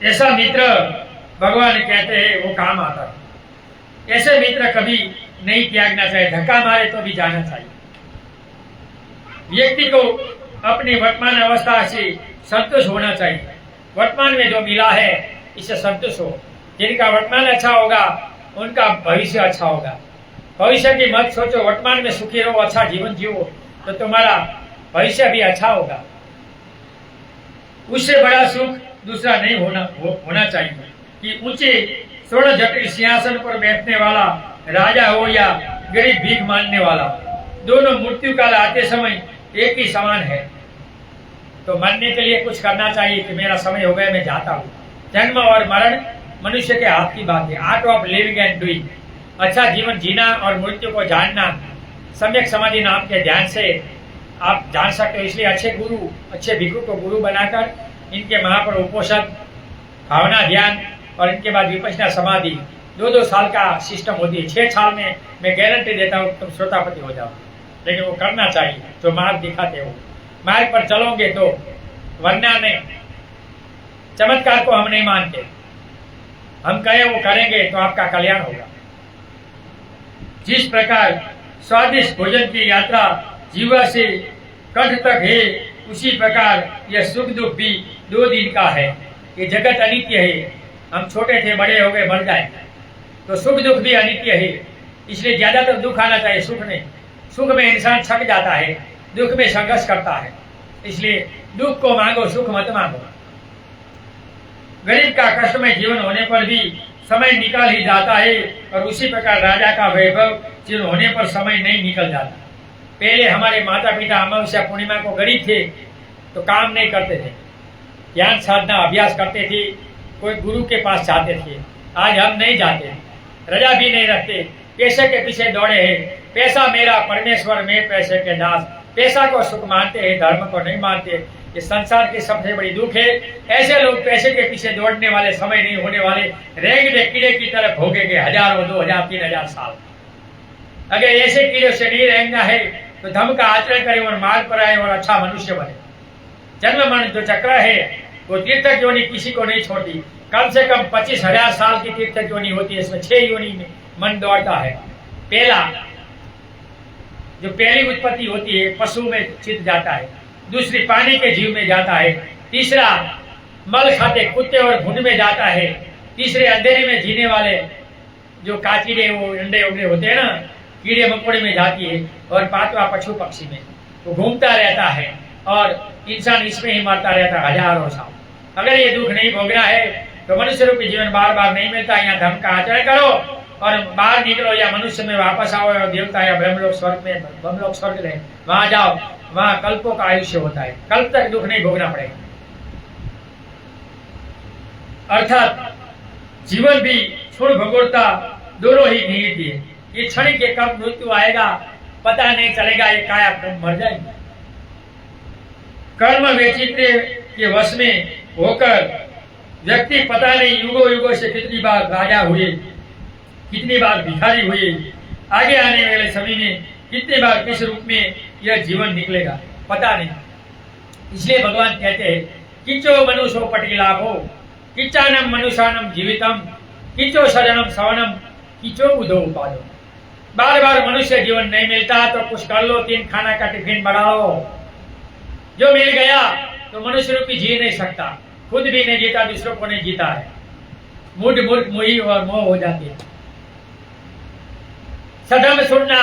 ऐसा मित्र भगवान कहते हैं वो काम आता है। ऐसे मित्र कभी नहीं त्यागना चाहिए, धक्का मारे तो भी जाना चाहिए। व्यक्ति को अपनी वर्तमान अवस्था से संतुष्ट होना चाहिए। वर्तमान में जो मिला है इससे संतुष्ट हो। जिनका वर्तमान अच्छा होगा उनका भविष्य अच्छा होगा। भविष्य की मत सोचो, वर्तमान में सुखी रहो, अच्छा जीवन जियो, तो तुम्हारा भविष्य भी अच्छा होगा। उससे बड़ा सुख दूसरा नहीं होना चाहिए कि ऊंचे स्वर्ण जटिल सिंहासन पर बैठने वाला राजा हो या गरीब भीख मांगने वाला, दोनों मृत्यु काल आते समय एक ही समान है। तो मरने के लिए कुछ करना चाहिए कि मेरा समय हो गया, मैं जाता हूँ। जन्म और मरण मनुष्य के हाथ की बात है। Art of living and doing, अच्छा जीवन जीना और मृत्यु को जानना, सम्यक समाधि नाम के ध्यान से आप जान सकते हो। इसलिए अच्छे गुरु, अच्छे भिक्षु को गुरु बनाकर इनके महापर उपोषण, भावना, ध्यान और इनके बाद विपश्यना समाधि 2-2 साल का सिस्टम होती है। 6 साल में मैं गारंटी देता हूँ तुम श्रोतापति हो जाओ, लेकिन वो करना चाहिए जो मार्ग दिखाते हो। मार्ग पर चलोगे तो, वरना नहीं। चमत्कार को हम नहीं मानते, हम कहें वो करेंगे तो आपका कल्याण होगा। जिस प्रकार स्वादिष्ट भोजन की यात्रा जीवा से कंठ तक है, उसी प्रकार यह सुख दुख भी 2 दिन का है। ये जगत अनित्य है। हम छोटे थे, बड़े हो गए, मर जाए, तो सुख दुख भी अनित्य है। इसलिए ज्यादातर दुख आना चाहिए, सुख नहीं। सुख में इंसान थक जाता है, दुख में संघर्ष करता है। इसलिए दुख को मांगो, सुख मत मांगो। गरीब का कष्टमय जीवन होने पर भी समय निकल ही जाता है, और उसी प्रकार राजा का वैभव जीवन होने पर समय नहीं निकल जाता। पहले हमारे माता पिता अमावस्या पूर्णिमा को गरीब थे तो काम नहीं करते थे, ज्ञान साधना अभ्यास करते थे, कोई गुरु के पास जाते थे। आज हम नहीं जाते, रजा भी नहीं रखते, पैसे के पीछे दौड़े हैं। पैसा मेरा परमेश्वर, मैं पैसे के दास। पैसा को सुख मानते हैं, धर्म को नहीं मानते। ये संसार की सबसे बड़ी दुख है। ऐसे लोग पैसे के पीछे दौड़ने वाले समय नहीं होने वाले, रेंगने कीड़े की तरफ भोगेंगे 1000, 2000, 3000 साल। अगर ऐसे कीड़े से नहीं रहना है तो धर्म का आचरण करे और मार्ग पर आए और अच्छा मनुष्य बने। जन्म मरण जो चक्र है वो तीर्थ योनि किसी को नहीं छोड़ती। कम से कम 25,000 साल की तीर्थ योनि होती है। इसमें 6 योनि में मन दौड़ता है। पहला जो पहली उत्पत्ति होती है पशु में चित जाता है, दूसरी पानी के जीव में जाता है, तीसरा मल खाते कुत्ते और भुंड में जाता है, तीसरे अंधेरे में जीने वाले जो काचीड़े वो अंडे उंडे होते हैं ना, कीड़े मकोड़े में जाती है, और 5वां पशु पक्षी में वो घूमता रहता है और इंसान इसमें ही मरता रहता है हजारों साल। अगर ये दुख नहीं भोगना है तो मनुष्य रूपी जीवन बार बार नहीं मिलता। यहाँ धर्म का आचरण करो और बाहर निकलो, या मनुष्य में वापस आओ, और देवता या ब्रह्मलोक स्वर्ग में, ब्रह्मलोक स्वर्ग रहे, वहां जाओ, वहां कल्पों का आयुष्य होता है। कल्प तक दुख नहीं भोगना पड़ेगा। अर्थात जीवन भी क्षुण भोगता दोनों ही निहित है। ये क्षण के कब मृत्यु आएगा पता नहीं चलेगा, ये काया मर जाएंगे। कर्म वैचित्र्य के वश में होकर व्यक्ति पता नहीं युगों युगों से कितनी बार राजा हुए, कितनी बार भिखारी हुए, आगे आने वाले समय में कितनी बार किस रूप में यह जीवन निकलेगा पता नहीं। इसलिए भगवान कहते हैं किंचो मनुष्यो पटिलाभो, किंचानम मनुष्यानम जीवितम, किंचो शरणम सवनम, किंचो बुधो उपादो। बार बार मनुष्य जीवन नहीं मिलता तो कुछ कर लो, 3 खाना का टिफिन बढ़ाओ। जो मिल गया तो मनुष्य रूपी जी नहीं सकता, खुद भी नहीं जीता, दूसरों को नहीं जीता है। मूढ़ मूर्ख मोही और मोह हो जाती है। सदम सुनना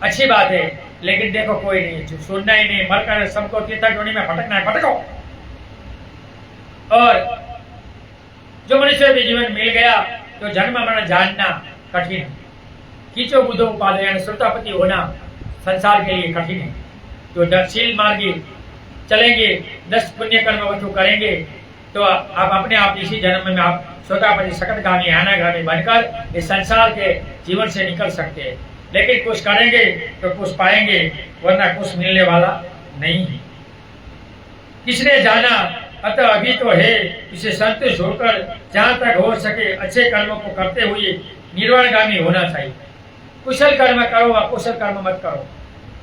अच्छी बात है, लेकिन देखो कोई नहीं सुनना ही नहीं, मरकर सबको तीर्थाटोनी में भटकना है, भटको। और जो मनुष्य भी जीवन मिल गया तो जन्म मरण जानना कठिन है। खींचो बुधो उपाधि यानी श्रोतापति होना संसार के लिए कठिन है। तो दक्षिण मार्गी चलेंगे, 10 पुण्य कर्म वस्तु करेंगे तो आप अपने आप इसी जन्म में आप श्रोतापति सकटगामी अनागामी बनकर इस संसार के जीवन से निकल सकते हैं। लेकिन कुछ करेंगे तो कुछ पाएंगे, वरना कुछ मिलने वाला नहीं है। किसने जाना अतः अभी तो है, इसे संतुष्ट होकर जहां तक हो सके अच्छे कर्मों को करते हुए निर्वाणगामी होना चाहिए। कुशल कर्म करो, अकुशल कर्म मत करो।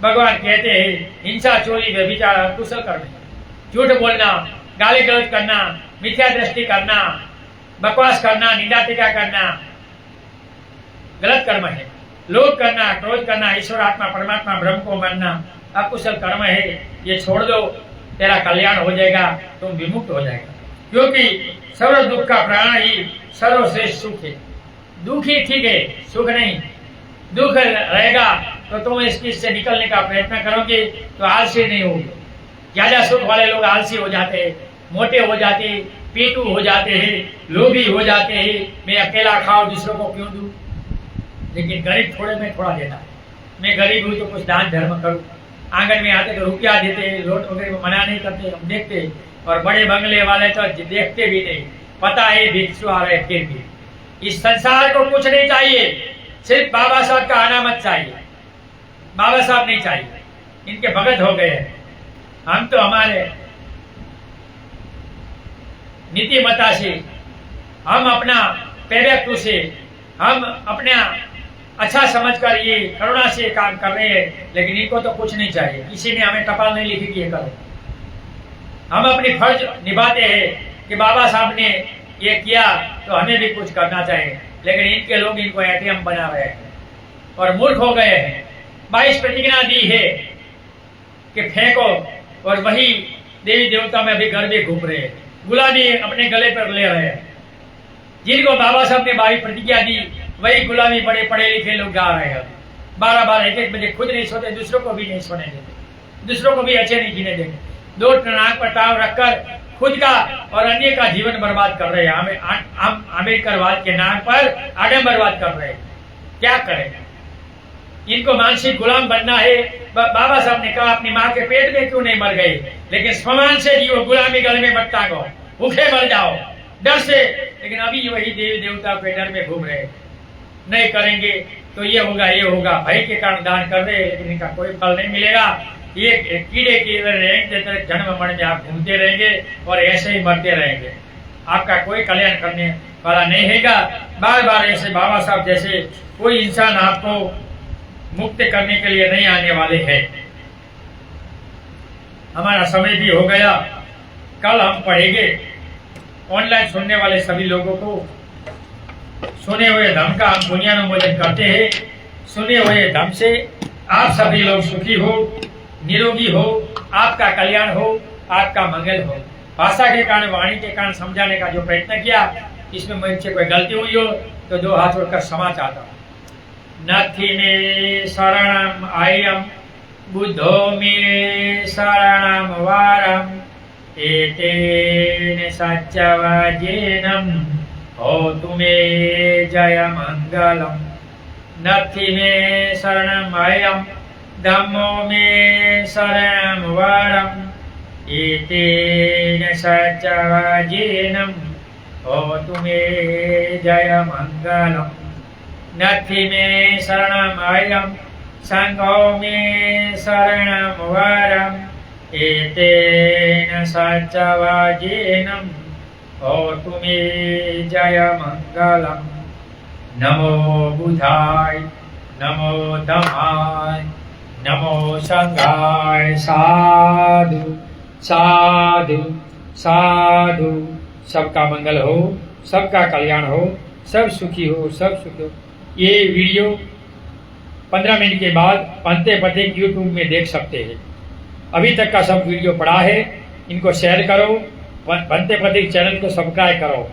भगवान कहते हैं हिंसा चोरी व्यभिचार अकुशल कर्म है। झूठ बोलना, गाली गलौज करना, मिथ्या दृष्टि करना, बकवास करना, निंदा टीका करना गलत कर्म है। लोभ करना, क्रोध करना, ईश्वर आत्मा परमात्मा ब्रह्म को मानना अकुशल कर्म है। ये छोड़ दो, तेरा कल्याण हो जाएगा, तुम विमुक्त हो जाएगा। क्योंकि सर्व दुख का प्राण ही सर्वश्रेष्ठ सुख है। दुख ही ठीक है, सुख नहीं। दुख रहेगा तो तुम इस चीज से निकलने का प्रयत्न करोगे तो आलसी नहीं होगे। ज्यादा सुख वाले लोग आलसी हो जाते हैं, मोटे हो जाते हैं, पेटू हो जाते हैं, लोभी हो जाते हैं। मैं अकेला खाऊं, दूसरों को क्यों दूं? लेकिन गरीब थोड़े में थोड़ा देता है। मैं गरीब हूं तो कुछ दान धर्म करूं। आंगन में आते तो रुपया देते, लोट वगैरह मना नहीं करते, हम देखते। और बड़े बंगले वाले तो देखते भी नहीं, पता है भिक्षु आ रहे फिर भी। इस संसार को कुछ नहीं चाहिए, सिर्फ बाबा साहब का अनामत चाहिए। बाबा साहब नहीं चाहिए, इनके भगत हो गए हैं। हम तो हमारे नीतिमत्ता से, हम अपना पेव्यक्तु से, हम अपना अच्छा समझकर ये करुणा से काम कर रहे हैं। लेकिन इनको तो कुछ नहीं चाहिए, किसी ने हमें टपाल नहीं लिखी कि ये करो। हम अपनी फर्ज निभाते हैं कि बाबा साहब ने ये किया तो हमें भी कुछ करना चाहिए। लेकिन इनके लोग इनको एटीएम बना रहे हैं और मूर्ख हो गए हैं। 22 प्रतिज्ञा दी है कि फेंको, और वही देवी देवता में भी घर में घूम रहे हैं, गुलामी अपने गले पर ले रहे हैं। जिनको बाबा साहब ने 22 प्रतिज्ञा दी वही गुलामी बड़े पढ़े लिखे लोग गा रहे हैं। 12-12 एक-एक बजे खुद नहीं सोते, दूसरों को भी नहीं सोने देते, दूसरों को भी अच्छे नहीं जीने देते। 2 नाक पर टाव रखकर खुद का और अन्य का जीवन बर्बाद कर रहे हैं। हम अमेरिकरवाद के नाम पर आडंबरवाद कर रहे हैं। क्या करें? इनको मानसिक गुलाम बनना है। बाबा साहब ने कहा अपनी माँ के पेट में क्यों नहीं मर गए, लेकिन स्वमान से जियो, गुलामी गले में मत टांगो, भूखे मर जाओ डर से। लेकिन अभी वही देवी देवता के डर में घूम रहे। नहीं करेंगे तो ये होगा, ये होगा, भय के कारण दान कर रहे, लेकिन इनका कोई फल नहीं मिलेगा। ये कीड़े की रहेंगे, जन्म मरण में आप घूमते रहेंगे और ऐसे ही मरते रहेंगे। आपका कोई कल्याण करने वाला नहीं हैगा। बार बार ऐसे बाबा साहब जैसे कोई इंसान आपको मुक्त करने के लिए नहीं आने वाले हैं। हमारा समय भी हो गया। कल हम पढ़ेंगे ऑनलाइन सुनने वाले सभी लोगों को सुने हुए धर्म का हम पुण्यानुमोदन करते हैं। सुने हुए धर्म से आप सभी लोग सुखी हो, निरोगी हो, आपका कल्याण हो, आपका मंगल हो। भाषा के कारण, वाणी के कारण समझाने का जो प्रयत्न किया, इसमें मुझसे कोई गलती हुई हो तो 2 हाथ जोड़कर क्षमा चाहता हूँ। नथी मे शरणम आयम, बुद्धो मे शरणम वारम, एतेन सच्चवजेनम होतु मे जय मंगलम। नथी मे शरणम आयम, धम्मो मे शरणम वारम, एतेन सच्चवजेनम होतु मे जय मंगलम। नथी मे शरणम आयम, संघो मे शरणम वारम, एतेन सच्चवजेनम होतु मे जय मंगलम। नमो बुधाय, नमो धम्माय, नमो संघाय। साधु साधु साधु। सबका मंगल हो, सबका कल्याण हो, सब सुखी हो, सब सुखी हो। ये वीडियो 15 मिनट के बाद पंते पते यूट्यूब में देख सकते हैं। अभी तक का सब वीडियो पड़ा है, इनको शेयर करो, पंते पते चैनल को सब्सक्राइब करो।